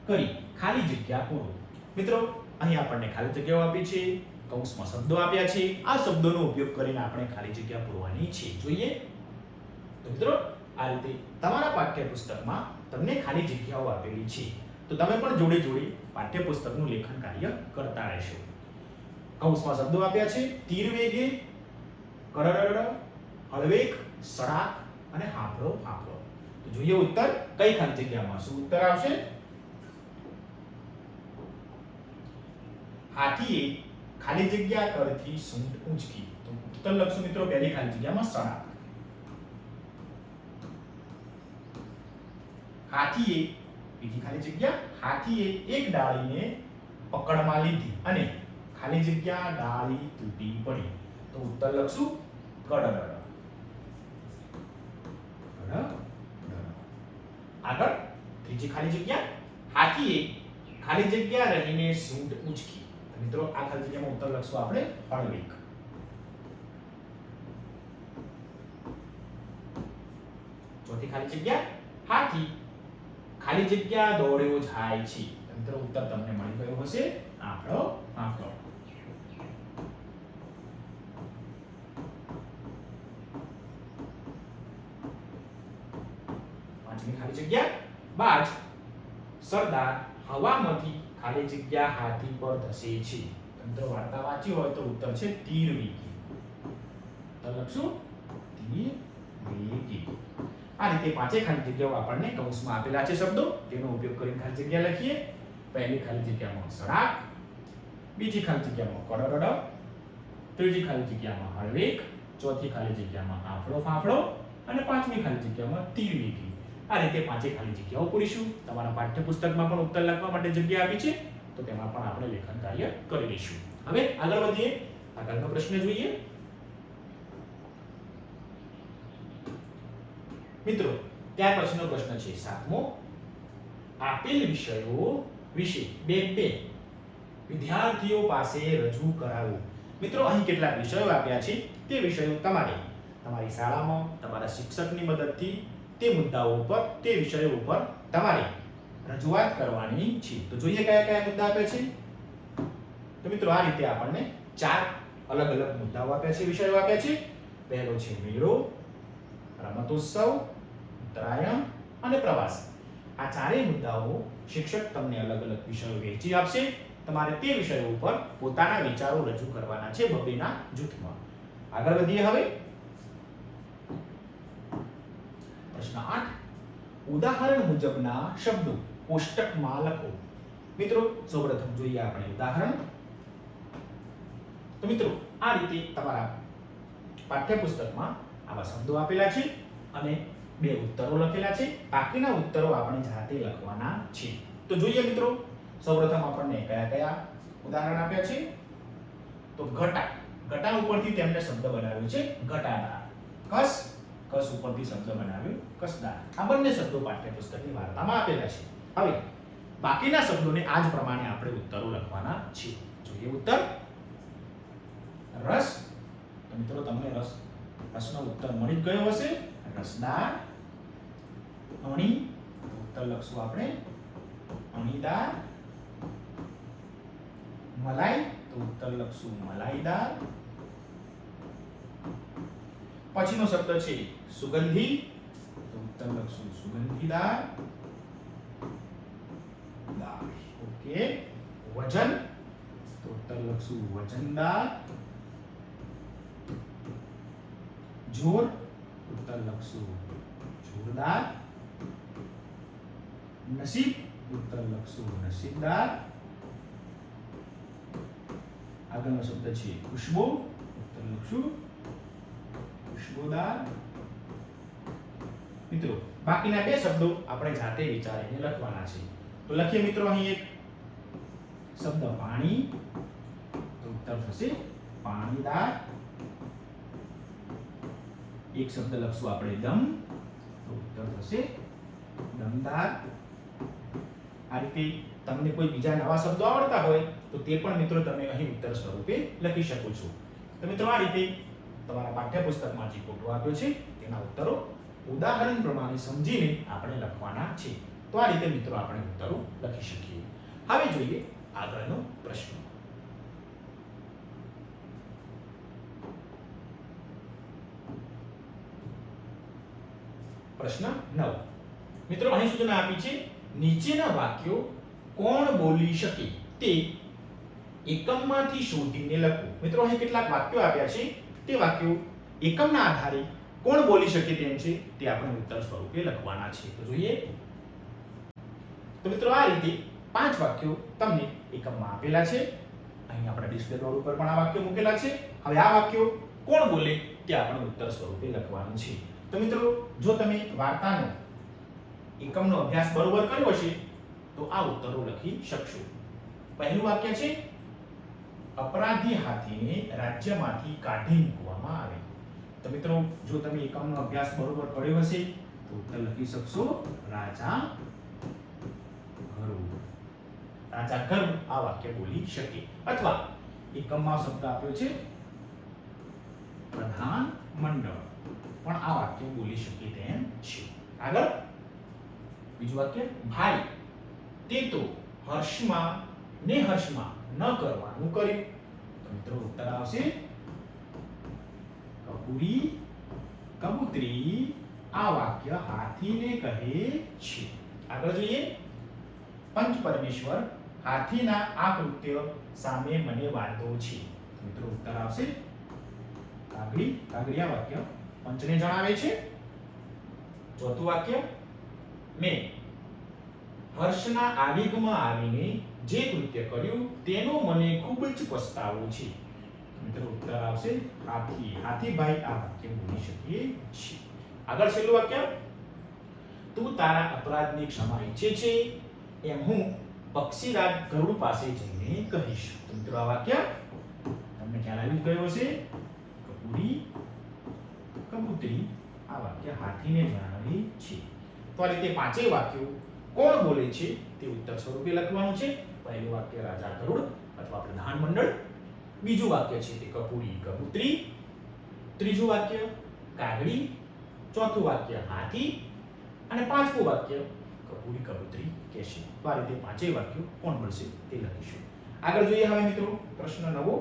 Speaker 1: કરી ખાલી જગ્યા પૂરો. મિત્રો અહીં આપણને ખાલી જગ્યાઓ આપી છે, કૌંસમાં શબ્દો આપ્યા છે. આ શબ્દોનો ઉપયોગ કરીને આપણે ખાલી જગ્યા પૂરવાની છે. જોઈએ તો મિત્રો આ રીતે તમારા પાઠ્યપુસ્તકમાં તમને ખાલી જગ્યાઓ આપેલી છે. તો તમે પણ જોડે જોડે પાઠ્યપુસ્તકનું લેખન કાર્ય કરતા રહેશો. કૌંસમાં શબ્દો આપ્યા છે તીર વેગે, કડરડ, હળવેક, સડાક અને હાંફળો ફાંફળો. તો જોઈએ ઉત્તર કઈ ખાલી જગ્યામાં શું ઉત્તર આવશે. હાથીએ ખાલી જગ્યા કરથી સૂંઢ ઊંચકી. તો ઉત્તર લખશું મિત્રો પહેલી ખાલી જગ્યામાં સડાક. હાથીએ બીજી ખાલી જગ્યા. હાથીએ એક ડાળીને પકડમાં લીધી અને ખાલી જગ્યા ડાળી તૂટી પડી. તો ઉત્તર લખશું કડરડ. આગળ ત્રીજી ખાલી જગ્યા. હાથીએ ખાલી જગ્યા રહીને સૂંઢ ઊંચકી. મિત્રો આ ખાલી જગ્યામાં ઉત્તર લખશું આપણે હળવેક. ચોથી ખાલી જગ્યા. હાથી ખાલી જગ્યા દોડ્યો જાય છે. મિત્રો ઉત્તર તમને મળી ગયો હશે હાંફળો ફાંફળો. પાંચમી ખાલી જગ્યા. બાજ સરદાર હવામાંથી ખાલી જગ્યા હાથી પર ધસે છે. મિત્રો વાર્તા વાંચી હોય તો ઉત્તર છે તીર વેગી. તો લખશું તીર વેગી. આ રીતે પાંચે ખાલી જગ્યાઓ આપણને કૌંસમાં આપેલા છે શબ્દો તેનો ઉપયોગ કરીને ખાલી જગ્યા લખીએ. પહેલી ખાલી જગ્યામાં સડાક, બીજી ખાલી જગ્યામાં કડરડ, ત્રીજી ખાલી જગ્યામાં હળવેક, ચોથી ખાલી જગ્યામાં હાંફળો ફાંફળો અને પાંચમી ખાલી જગ્યામાં તીર વેગી. આ રીતે પાંચે ખાલી જગ્યાઓ પૂરીશું. તમારા પાઠ્યપુસ્તકમાં પણ ઉત્તર લખવા માટે જગ્યા આપી છે તો તેમાં પણ આપણે લેખન કાર્ય કરી લઈશું. હવે આગળ વધીએ. આગળનો પ્રશ્ન જોઈએ. મિત્રો ત્યાર પછીનો પ્રશ્ન છે સાતમો. આપેલ વિષયો વિશે બે વિદ્યાર્થીઓ પાસે રજૂ કરાવો. મિત્રો અહીં કેટલાક વિષયો આપ્યા છે તે વિષયો તમારે તમારી શાળામાં તમારા શિક્ષકની મદદથી તે મુદ્દાઓ ઉપર તે વિષયો ઉપર તમારે રજૂઆત કરવાની છે. તો જોઈએ કયા કયા મુદ્દા આપ્યા છે. તો મિત્રો આ રીતે આપણને ચાર અલગ અલગ મુદ્દાઓ આપ્યા છે, વિષયો આપ્યા છે. પહેલો છે મેળો, રમતોત્સવ, ઉત્તરાયણ અને પ્રવાસ. આ ચારેય મુદ્દાઓ શિક્ષક તમને અલગ અલગ વિષયો વહેંચી આપશે. તમારે તે વિષયો ઉપર પોતાના વિચારો રજૂ કરવાના છે બબેના જૂથમાં. આગળ વધીએ હવે. પ્રશ્ન 8. ઉદાહરણ મુજબના શબ્દો કોષ્ટકમાં લખો. મિત્રો સૌપ્રથમ જોઈએ આપણે ઉદાહરણ. તો મિત્રો આ રીતે તમારા પાઠ્યપુસ્તકમાં આવા શબ્દો આપેલા છે અને 2 ઉત્તરો લખેલા છે. બાકીના ઉત્તરો આપણે જાતે લખવાના છે. તો જોઈએ મિત્રો સૌપ્રથમ આપણને કયા કયા ઉદાહરણ આપ્યા છે. તો ઘટા, ઘટા ઉપરથી તેમને શબ્દ બનાવ્યો છે ઘટાદાર. કસ, કસ ઉપરથી શબ્દ બનાવ્યો કસદાર. આ બંને શબ્દો પાઠ્યપુસ્તકની વાર્તામાં આપેલા છે. હવે બાકીના શબ્દોને આ જ પ્રમાણે આપણે ઉત્તરો લખવાના છે. જોઈએ ઉત્તર. રસ, તો મિત્રો તમને રસનો ઉત્તર મળી જ ગયો હશે. રસદાર. અણી, ઉત્તર લખશું આપણે અણીદાર. મલાઈ, તો ઉત્તર લખશું મલાઈદાર. પછીનો શબ્દ છે સુગંધી, તો ઉત્તર લખશું સુગંધીદાર. ઓકે. વજન, તો ઉત્તર લખશું વજનદાર. જોર, ઉત્તર લખશું જોરદાર. નસીબ, ઉત્તર લખશું નસીબદાર. આગળનો શબ્દ છે ખુશ્બુ, ઉત્તર લખશું ખુશ્બુદાર. મિત્રો બાકીના 2 શબ્દો આપણે જાતે વિચારીને લખવાના છે. તો લખીએ મિત્રો અહીં એક શબ્દ પાણી, તો ઉત્તર થશે પાણીદાર. એક શબ્દ લખશું આપણે દમ, તો ઉત્તર થશે દમદાર. આ રીતે તમને કોઈ બીજા નવા શબ્દો આવડતા હોય તો તે પણ મિત્રો તમે અહીં ઉત્તર સ્વરૂપે લખી શકો છો. તો મિત્રો આ રીતે તમારા પાઠ્યપુસ્તકમાં જે કોટો આપ્યો છે તેના ઉત્તરો ઉદાહરણ પ્રમાણે સમજીને આપણે લખવાના છે. તો આ રીતે મિત્રો આપણે ઉત્તરો લખી શકીએ. હવે જોઈએ આગળનો પ્રશ્ન. પ્રશ્ન 9. મિત્રો અહીં સૂચના આપી છે નીચેના વાક્યો કોણ બોલી શકે તે એકમમાંથી શોધીને લખો. મિત્રો અહીં કેટલાક વાક્યો આપ્યા છે. તે વાક્યો એકમના આધારે કોણ બોલી શકે તેમ છે તે આપણે ઉત્તર સ્વરૂપે લખવાના છે. તો જોઈએ. તો મિત્રો આ રીતે 5 વાક્યો તમને એકમમાં આપેલા છે. અહીં આપણે ડિસ્પ્લે બોર્ડ ઉપર પણ આ વાક્યો મૂકેલા છે. હવે આ વાક્યો કોણ બોલે તે આપણે ઉત્તર સ્વરૂપે લખવાનું છે. તો મિત્રો જો તમે વાર્તાનો એકમનો અભ્યાસ બરોબર કર્યો હશે તો આ ઉત્તરો લખી શકશો. પહેલું વાક્ય છે અપરાધી હાથીને રાજ્યમાંથી કાઢી મૂકવામાં આવે. તો મિત્રો જો તમે એકમનો અભ્યાસ બરોબર કર્યો હશે તો ઉત્તર લખી શકશો રાજા ગરુડ. રાજા ગરુડ આ વાક્ય બોલી શકે. અથવા એકમમાં શબ્દ આપ્યો છે પ્રધાન મંડળ, પણ આ વાક્ય બોલી શકે તેમ છે. આગળ બીજું વાક્ય ભાઈ તે તો હર્ષમાં ન કરવાનું કર્યું. તો મિત્રો ઉત્તર આવશે કબૂરી કબૂતરી આ વાક્ય હાથીને કહે છે. આગળ જોઈએ પંચ પરમેશ્વર હાથીના આ કૃત્ય સામે મને વાંધો છે. તો મિત્રો ઉત્તર આવશે કાગડી. કાગડી આ વાક્ય પંચને જણાવે છે. ચોથું વાક્ય મેં હર્ષના આવેગમાં આવીને જે કૃત્ય કર્યું તેનો મને ખૂબ જ પસ્તાવો છે. મિત્રો ઉત્તર આવશે હાથી. હાથીભાઈ આ વાક્ય બોલી શકીએ છે. આગળ છેલ્લું વાક્ય તું તારા અપરાધની ક્ષમા ઈચ્છે છે એમ હું પક્ષીરાજ ગરુડ પાસે જઈને કહીશ. તો મિત્રો આ વાક્ય તમને ખ્યાલ આવી ગયો હશે. કબૂરી કબૂતરી આ વાક્ય હાથીને જણાવે છે. તો આ રીતે 5 વાક્યો કોણ બોલે છે તે ઉત્તર સ્વરૂપે લખવાનું છે. પહેલું વાક્ય રાજા ગરુડ અથવા પ્રધાન મંડળ. બીજું વાક્ય છે તે કપૂરી કબૂતરી. ત્રીજું વાક્ય કાગડી. ચોથું વાક્ય હાથી. અને 5મું વાક્ય કપૂરી કબૂતરી કહેશે. તો આ રીતે 5 વાક્યો કોણ બોલશે તે લખીશું. આગળ જોઈએ હવે મિત્રો પ્રશ્ન 9.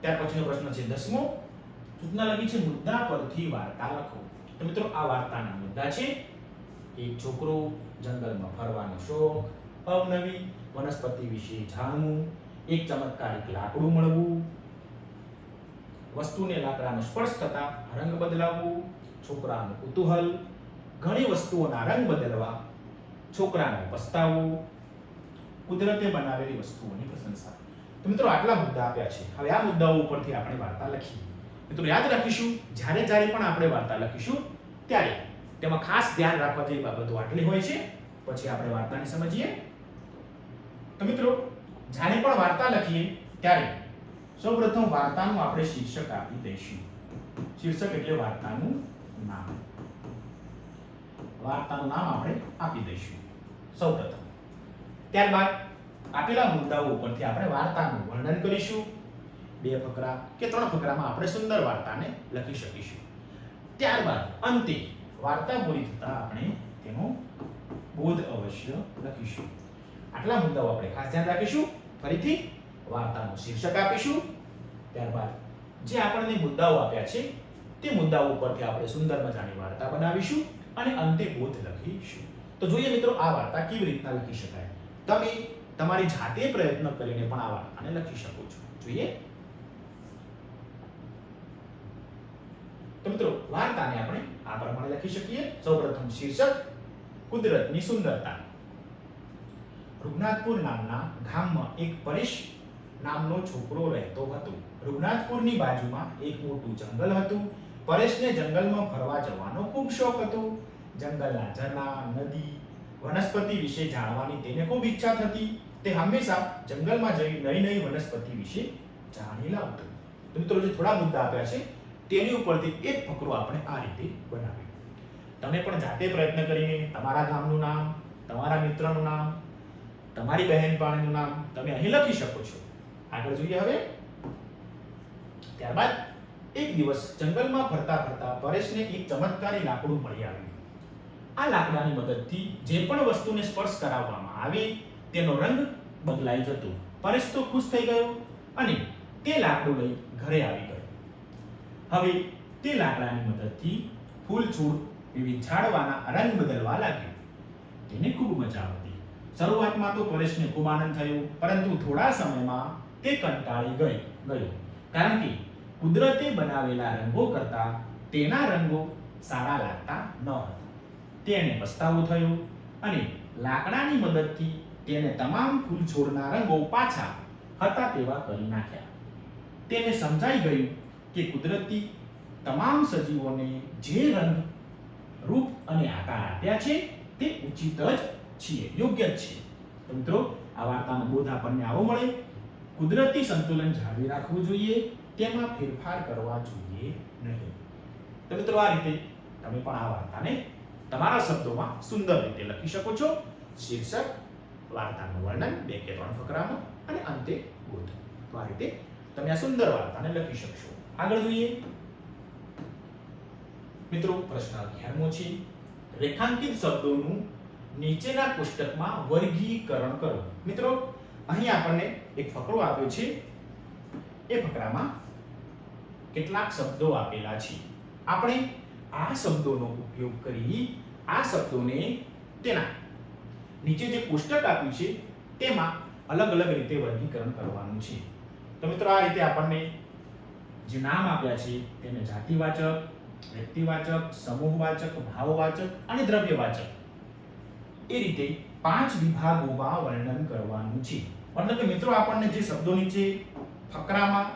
Speaker 1: ત્યાર પછીનો પ્રશ્ન છે 10મો. સૂચના લખી છે મુદ્દા પરથી વાર્તા લખો. તો મિત્રો આ વાર્તાના મુદ્દા છે એક છોકરો, જંગલમાં ફરવાનો શોખ, અવનવી વનસ્પતિ વિશે જાણવું, એક ચમત્કારિક લાકડું મળવું, વસ્તુને લાકડાનો સ્પર્શ થતા રંગ બદલાવવું, છોકરાનું કુતૂહલ, ઘણી વસ્તુઓના રંગ બદલવા, છોકરાનો પસ્તાવો, કુદરતે બનાવેલી વસ્તુઓની પ્રશંસા. તો મિત્રો આટલા મુદ્દા આપ્યા છે. હવે આ મુદ્દાઓ ઉપરથી આપણે વાર્તા લખીએ. મિત્રો યાદ રાખીશું, જ્યારે પણ આપણે વાર્તા લખીશું ત્યારે તેમાં ખાસ ધ્યાન રાખવા જેવી બાબતો આટલી હોય છે. પછી આપણે વાર્તાને સમજીએ. તો મિત્રો જ્યારે પણ વાર્તા લખીએ ત્યારે સૌપ્રથમ વાર્તાનું આપણે શીર્ષક આપી દઈશું. શીર્ષક એટલે વાર્તાનું નામ. વાર્તાનું નામ આપણે આપી દઈશું સૌપ્રથમ. ત્યારબાદ આપેલા મુદ્દાઓ ઉપરથી આપણે વાર્તાનું વર્ણન કરીશું. 2 ફકરા કે 3 ફકરામાં આપણે સુંદર વાર્તાને લખી શકીશું. ત્યારબાદ અંતે વાર્તા પૂરી થતા આપણે તેનો બોધ અવશ્ય લખીશું. આટલા મુદ્દાઓ આપણે ખાસ ધ્યાન રાખીશું. ફરીથી વાર્તાનું શીર્ષક આપીશું. ત્યારબાદ જે આપણને મુદ્દાઓ આપ્યા છે તે મુદ્દાઓ ઉપરથી આપણે સુંદર મજાની વાર્તા બનાવીશું અને અંતે બોધ લખીશું. તો જોઈએ મિત્રો આ વાર્તા કેવી રીતના લખી શકાય. તમે તમારી જાતે પ્રયત્ન કરીને પણ આ વાર્તાને લખી શકો છો. જોઈએ તો મિત્રો વાર્તાને આપણે આ પ્રમાણે લખી શકીએ. સૌપ્રથમ શીર્ષક કુદરતની સુંદરતા. રૂગનાથપુર નામના ગામમાં એક પરેશ નામનો છોકરો રહેતો હતો. રૂગનાથપુરની બાજુમાં એક મોટું જંગલ હતું. પરેશને જંગલમાં ફરવા જવાનો ખૂબ શોખ હતો. જંગલના ઝરણા, નદી, વનસ્પતિ વિશે જાણવાની તેને ખૂબ ઈચ્છા થતી. તે હંમેશા જંગલમાં જઈ નવી વનસ્પતિ વિશે જાણી લાવતો. તો મિત્રો જે થોડા મુદ્દા આપ્યા છે તેની ઉપરથી એક ફકરો આપણે આ રીતે બનાવ્યો. તમે પણ જાતે પ્રયત્ન કરીને તમારા ગામનું નામ, તમારા મિત્રનું નામ, તમારી બહેનપાણીનું નામ તમે અહીં લખી શકો છો. આગળ જોઈએ હવે. ત્યારબાદ એક દિવસ જંગલમાં ફરતા ફરતા પરેશને એક ચમત્કારી લાકડું મળી આવ્યું. આ લાકડાની મદદથી જે પણ વસ્તુને સ્પર્શ કરાવવામાં આવે તેનો રંગ બદલાઈ જતો. પરેશ તો ખુશ થઈ ગયો અને તે લાકડું લઈ ઘરે આવી ગયો. હવે તે લાકડાની મદદથી ફૂલ છોડ વિવિધ ઝાડવાના રંગ બદલવા લાગ્યો. તેને ખૂબ મજા આવતી. શરૂઆતમાં તો પરેશને ખૂબ આનંદ થયો, પરંતુ થોડા સમયમાં તે કંટાળી ગયો, કારણ કે કુદરતે બનાવેલા રંગો કરતા તેના રંગો સારા લાગતા ન હતા. તેને પસ્તાવો થયો અને લાકડાની મદદથી તેને તમામ ફૂલ છોડના રંગો પાછા હતા તેવા કરી નાખ્યા. તેને સમજાઈ ગયું કે કુદરતી તમામ સજીવોને જે રંગ, રૂપ અને આકાર આપ્યા છે તે ઉચિત જ છે, યોગ્ય જ છે. તો મિત્રો આ વાર્તાનો બોધ આપણને આવો મળે. કુદરતી સંતુલન જાળવી રાખવું જોઈએ, તેમાં ફેરફાર કરવા જોઈએ નહીં. તો મિત્રો આ રીતે તમે પણ આ વાર્તાને તમારા શબ્દોમાં સુંદર રીતે લખી શકો છો. શીર્ષક, વાર્તાનું વર્ણન 2 કે 3 ફકરામાં અને અંતે બોધ. તો આ રીતે તમે આ સુંદર વાર્તાને લખી શકશો. આગળ જોઈએ મિત્રો પ્રશ્ન 11મો છે. રેખાંકિત શબ્દોનું નીચેના કોષ્ટકમાં વર્ગીકરણ કરો. મિત્રો અહીં આપણને એક ફકરો આપ્યો છે. એ ફકરામાં કેટલાક શબ્દો આપેલા છે. આપણે આ શબ્દોનો ઉપયોગ કરી આ શબ્દોને તેના નીચે જે કોષ્ટક આપ્યું છે તેમાં અલગ અલગ રીતે વર્ગીકરણ કરવાનું છે. તો મિત્રો આ રીતે આપણને જે નામ આપ્યા છે તેને જાતિવાચક, વ્યક્તિવાચક, સમૂહવાચક, ભાવવાચક અને દ્રવ્યવાચક એ રીતે 5 વિભાગોમાં વર્ણન કરવાનું છે. મતલબ કે મિત્રો આપણને જે શબ્દો નીચે ફકરામાં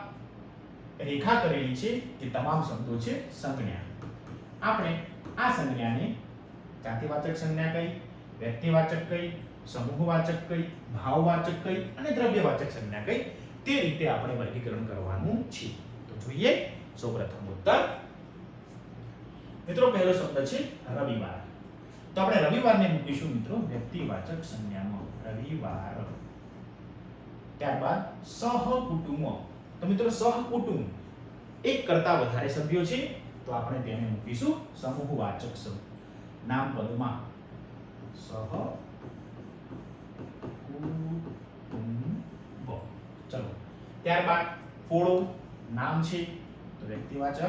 Speaker 1: રેખા કરેલી છે તે તમામ શબ્દો છે સંજ્ઞા. આપણે આ સંજ્ઞાને જાતિવાચક સંજ્ઞા કઈ, વ્યક્તિવાચક કઈ, સમૂહવાચક કઈ, ભાવવાચક કઈ અને દ્રવ્યવાચક સંજ્ઞા કઈ તે રીતે આપણે વર્ગીકરણ કરવાનું છે. તો જોઈએ સૌપ્રથમ ઉત્તર. મિત્રો પહેલો શબ્દ છે રવિવાર. તો આપણે રવિવારને મૂકીશું મિત્રો વ્યક્તિવાચક સંજ્ઞામાં, રવિવાર. ત્યારબાદ સહકુટુંબ. તો મિત્રો સહકુટુંબ એક કરતા વધારે સભ્યો છે તો આપણે તેને મૂકીશું સમૂહવાચક શબ્દ, નામપદમાં સહકુટુંબ. ચલો ત્યારબાદ ફોડો નામ છે તો વ્યક્તિવાચક,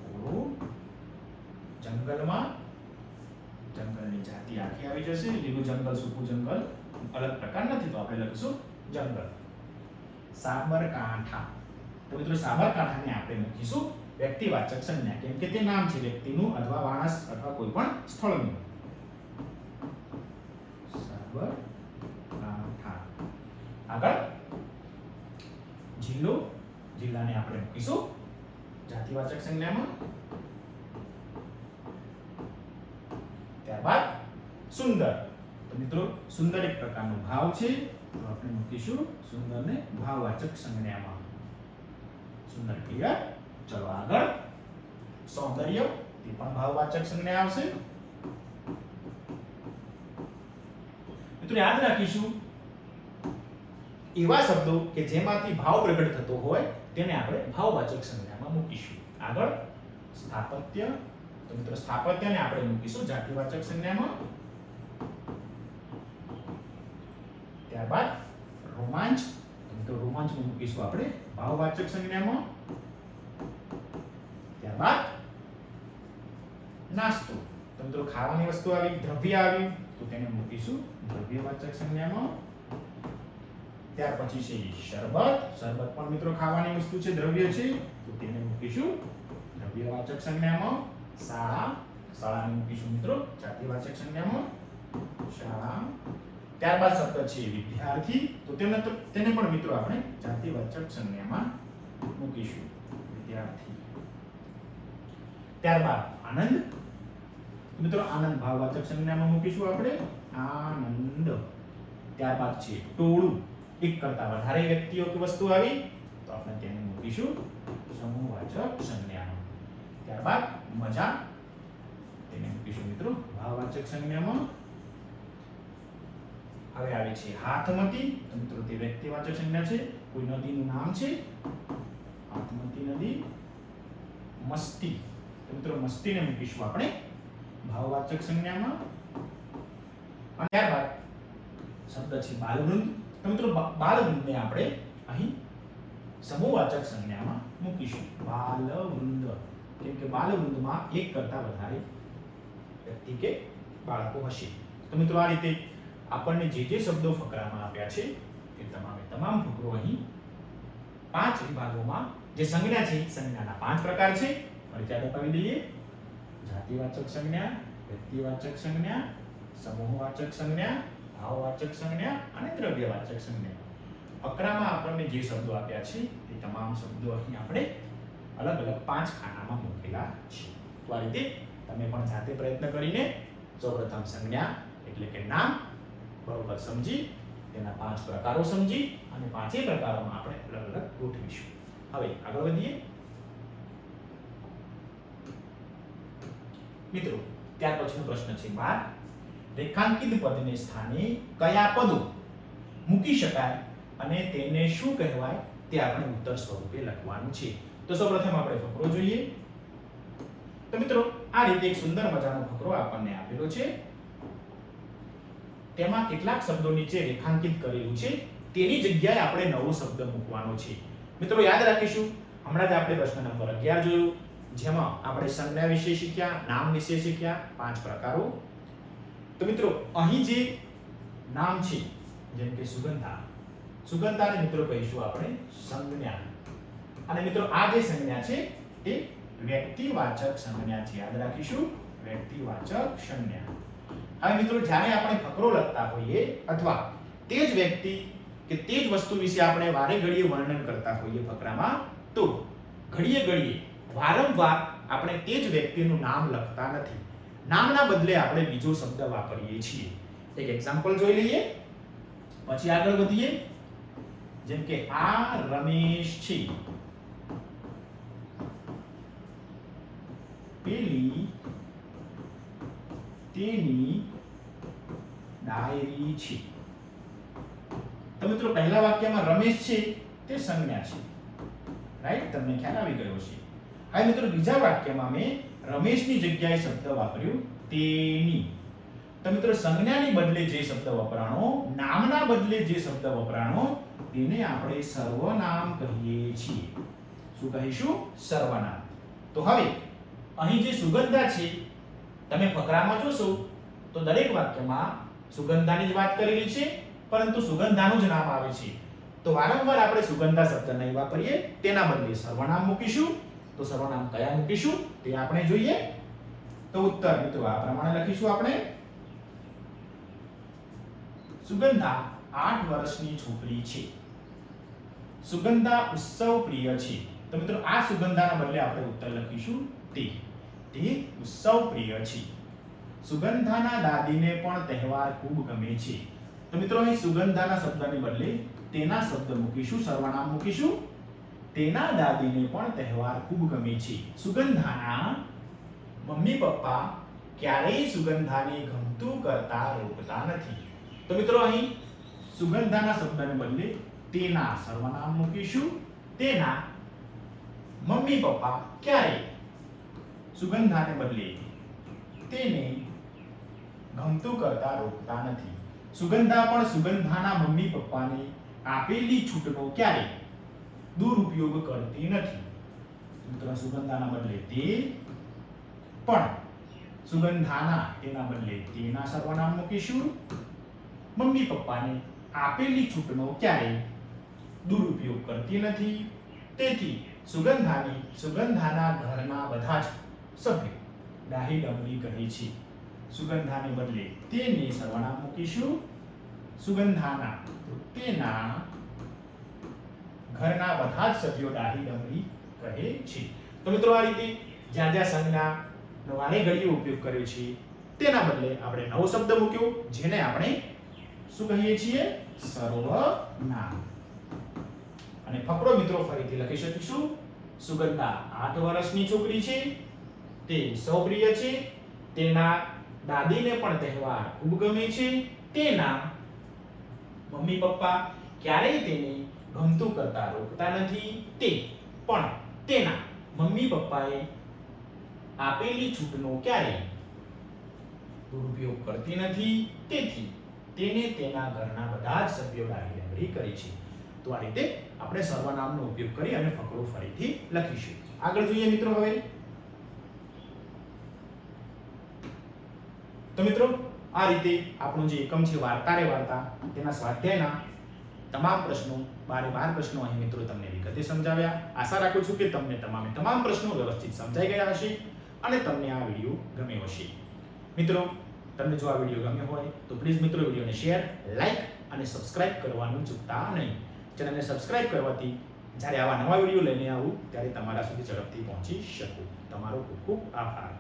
Speaker 1: ફોડો. જંગલમાં, જશે. લીલું જંગલ, સૂકું જંગલ અલગ પ્રકાર નથી, તો આપણે લખીશું જંગલ. સાબરકાંઠા. તો મિત્રો સાબરકાંઠાને આપણે મૂકીશું વ્યક્તિવાચક સંજ્ઞા, કેમ કે તે નામ છે વ્યક્તિનું અથવા માણસ અથવા કોઈ પણ સ્થળનું. સાબરકાંઠા. આગળ જિલ્લો, જિલ્લાને આપણે મૂકીશું જાતિવાચક સંજ્ઞામાં. ત્યારબાદ સુંદર. તો મિત્રો સુંદર એક પ્રકારનો ભાવ છે, તો આપણે મૂકીશું સુંદરને ભાવવાચક સંજ્ઞામાં. સુંદર ક્લિયર. ચલો આગળ સૌંદર્ય, તે પણ ભાવવાચક સંજ્ઞા આવશે. મિત્રો યાદ રાખીશું એવા શબ્દો કે જેમાંથી ભાવ પ્રગટ થતો હોય તેને આપણે ભાવવાચક સંજ્ઞામાં મૂકીશું. આગળ સ્થાપત્ય. તો મિત્રો સ્થાપત્યને આપણે મૂકીશું જાતિવાચક સંજ્ઞામાં. ત્યારબાદ રોમાંચ. તો મિત્રો રોમાંચને મૂકીશું આપણે ભાવવાચક સંજ્ઞામાં. ત્યારબાદ નાસ્તો. તો મિત્રો ખાવાની વસ્તુ આવી, દ્રવ્ય આવ્યું, તો તેને મૂકીશું દ્રવ્યવાચક સંજ્ઞામાં. ત્યાર પછી છે શરબત. શરબત પણ મિત્રો ખાવાની વસ્તુ છે, દ્રવ્ય છે, તો તેને મૂકીશું દ્રવ્યવાચક સંજ્ઞામાં. શાળા. શાળાને મૂકીશું મિત્રો જાતિવાચક સંજ્ઞામાં. શાળા. ત્યારબાદ શબ્દ છે વિદ્યાર્થી. તો તેને પણ મિત્રો આપણે જાતિવાચક સંજ્ઞામાં મૂકીશું વિદ્યાર્થી. ત્યારબાદ આનંદ. મિત્રો આનંદ ભાવવાચક સંજ્ઞામાં મૂકીશું આપણે આનંદ. ત્યારબાદ છે ટોળું. એક કરતા વધારે વ્યક્તિઓ કે વસ્તુ આવી, તો આપણે તેને મૂકીશું સમૂહવાચક સંજ્ઞામાં. ત્યારબાદ મજા, તેને મૂકીશું મિત્રો ભાવવાચક સંજ્ઞામાં. હવે આવે છે હાથમતી. તો મિત્રો તે વ્યક્તિવાચક સંજ્ઞા છે, કોઈ નદીનું નામ છે, હાથમતી નદી. મસ્તી. તો મિત્રો મસ્તીને મૂકીશું આપણે ભાવવાચક સંજ્ઞામાં. અને ત્યારબાદ શબ્દ છે બાલવૃંદ. તો મિત્રો બાલવૃંદને આપણે અહીં સમૂહવાચક સંજ્ઞામાં મૂકીશું બાલવૃંદ, કેમ કે બાલવૃંદમાં એક કરતા વધારે વ્યક્તિ કે બાળકો હશે. તો મિત્રો આ રીતે આપણને જે શબ્દો ફકરામાં આપ્યા છે તે તમામ ફકરો અહીં 5 વિભાગોમાં જે સંજ્ઞા છે, સંજ્ઞાના 5 પ્રકાર છે. ફરીથી બતાવી દઈએ: જાતિવાચક સંજ્ઞા, વ્યક્તિવાચક સંજ્ઞા, સમૂહવાચક સંજ્ઞા, ભાવવાચક સંજ્ઞા અને દ્રવ્યવાચક સંજ્ઞા. ફકરામાં આપણને જે શબ્દો આપ્યા છે તે તમામ શબ્દો અહીં આપણે અલગ અલગ 5 ખાનામાં મૂકેલા છે. તો આ રીતે તમે પણ જાતે પ્રયત્ન કરીને સૌપ્રથમ સંજ્ઞા એટલે કે નામ બરોબર સમજી, તેના 5 પ્રકારો સમજી અને 5 પ્રકારોમાં આપણે અલગ અલગ ગોઠવીશું. હવે આગળ વધીએ મિત્રો. ત્યાર પછીનો પ્રશ્ન છે 12. રેખાંકિત પદને સ્થાને કયા પદો મૂકી શકાય અને તેને શું કહેવાય તે આપણે ઉત્તર સ્વરૂપે લખવાનું છે. તો સૌપ્રથમ આપણે ફકરો જોઈએ. તો મિત્રો આ રીતે એક સુંદર મજાનો ફકરો આપણને આપેલો છે. તેમાં કેટલાક શબ્દો નીચે રેખાંકિત કરેલું છે, તેની જગ્યાએ આપણે નવો શબ્દ મૂકવાનો છે. મિત્રો યાદ રાખીશું, હમણાં જ આપણે પ્રશ્ન નંબર 11 જોયું, જેમાં આપણે સંજ્ઞા વિશે શીખ્યા, નામ વિશે શીખ્યા, 5 પ્રકારો. તો મિત્રો અહીં જે નામ છે, જેમ કે સુગંધા, સુગંધાને મિત્રો કહીશું આપણે સંજ્ઞા. અને મિત્રો આ જે સંજ્ઞા છે તે વ્યક્તિવાચક સંજ્ઞા છે. યાદ રાખીશું વ્યક્તિવાચક સંજ્ઞા. હવે મિત્રો જ્યારે આપણે ફકરો લખતા હોઈએ અથવા તે જ વ્યક્તિ કે તે જ વસ્તુ વિશે આપણે વારે ઘડીએ વર્ણન કરતા હોઈએ ફકરામાં, તો ઘડીએ ઘડીએ વારંવાર આપણે તે જ વ્યક્તિનું નામ લખતા નથી. નામના બદલે આપણે બીજો શબ્દ વાપરીએ છીએ. એક એક્ઝામ્પલ જોઈ લઈએ, પછી આગળ વધીએ. જેમ કે આ રમેશ છે, પેલી તેની ડાયરી છે. તો મિત્રો પહેલા વાક્યમાં રમેશ છે તે સંજ્ઞા છે, રાઈટ? તમને ખ્યાલ આવી ગયો છે. હવે મિત્રો બીજા વાક્યમાં મેં રમેશની જગ્યાએ શબ્દ વાપર્યું તેની. તો મિત્રો સંજ્ઞાની બદલે જે શબ્દ વપરાણો, નામના બદલે જે શબ્દ વપરાણો, તેને આપણે સર્વનામ કહીએ છીએ. શું કહીશું? સર્વનામ. તો હવે અહીં જે સુગંધા છે, તમે ફકરામાં જોશો તો દરેક વાક્યમાં સુગંધાની જ વાત કરેલી છે, પરંતુ સુગંધાનું જ નામ આવે છે. તો વારંવાર આપણે સુગંધા શબ્દ નહીં વાપરીએ, તેના બદલે સર્વનામ મૂકીશું. તો સર્વનામ કયા મૂકીશું તે આપણે જોઈએ. તો ઉત્તર મિત્રો આ પ્રમાણે લખીશું આપણે. સુગંધા 8 વર્ષની છોકરી છે. સુગંધા ઉત્સવ પ્રિય છે. તો મિત્રો આ સુગંધાના બદલે આપણે ઉત્તર લખીશું તે ઉત્સવ પ્રિય છે. સુગંધાના દાદીને પણ તહેવાર ખૂબ ગમે છે. તો મિત્રો અહીં સુગંધાના શબ્દને બદલે તેના શબ્દ મૂકીશું, સર્વનામ મૂકીશું. તેના દાદીને પણ તહેવાર ખૂબ ગમે છે. સુગંધાના મમ્મી પપ્પા ક્યારેય સુગંધાને ગમતું કરતા રોકતા નથી. તો મિત્રો અહીં સુગંધાના શબ્દને બદલે તેના સર્વનામ મૂકીશું. તેના મમ્મી પપ્પા ક્યારેય સુગંધાને બદલે તેને ગમતું કરતા રોકતા નથી. સુગંધા પણ સુગંધાના મમ્મી પપ્પાને આપેલી છૂટનો ક્યારેય દુરુપયોગ કરતી નથી. મિત્રો સુગંધાના બદલે તે પણ સુગંધાના તેના બદલે તેના સર્વનામ મૂકીશું. મમ્મી પપ્પાને આપેલી છૂટનો ક્યારેય દુરુપયોગ કરતી નથી. તેથી સુગંધાના ઘરના બધા જ સભ્યો ડાહી ડમરી કહે છે. સુગંધાને બદલે તેને સર્વનામ મૂકીશું. સુગંધાના તેના ઘરના બધા જ સભ્યો ડાહી ડમરી કહે છે. તો મિત્રો આ રીતે જ્યાં જ્યાં સંજ્ઞાનો વારે ઘડીએ ઉપયોગ કર્યો છે તેના બદલે આપણે નવો શબ્દ મૂક્યો, જેને આપણે શું કહીએ છીએ? સર્વનામ. અને ફકરો મિત્રો ફરીથી લખી શકીશું. સુગંધા 8 વર્ષની છોકરી છે. તે સૌપ્રિય છે. તેના દાદીને પણ તહેવાર ખૂબ ગમે છે. તેના મમ્મી પપ્પા ક્યારેય તેને ગમતું કરતા રોકતા નથી. તે પણ તેના મમ્મી પપ્પાએ આપેલી છૂટનો ક્યારેય દુરુપયોગ કરતી નથી. તેથી તેને તેના ઘરના બધા જ સભ્યો ડાહી ડમરી કરે છે. તો આ રીતે આપણે સર્વનામનો ઉપયોગ કરી અને ફકરો ફરીથી લખીશું. આગળ જોઈએ મિત્રો હવે. તો મિત્રો આ રીતે આપણું જે એકમ છે વાર્તા રે વાર્તા, તેના સ્વાધ્યાયના તમામ પ્રશ્નો 12 પ્રશ્નો અહીં મિત્રો તમને વિગતે સમજાવ્યા. આશા રાખું છું કે તમને તમામ પ્રશ્નો વ્યવસ્થિત સમજાઈ ગયા હશે અને તમને આ વિડીયો ગમ્યો હશે. મિત્રો તમને જો આ વિડીયો ગમ્યો હોય તો પ્લીઝ મિત્રો વિડીયોને શેર, લાઈક અને સબસ્ક્રાઇબ કરવાનું ચૂકતા નહીં. ચેનલને સબસ્ક્રાઇબ કરવાથી જ્યારે આવા નવા વિડીયો લઈને આવું ત્યારે તમારા સુધી ઝડપથી પહોંચી શકું. તમારો ખૂબ ખૂબ આભાર.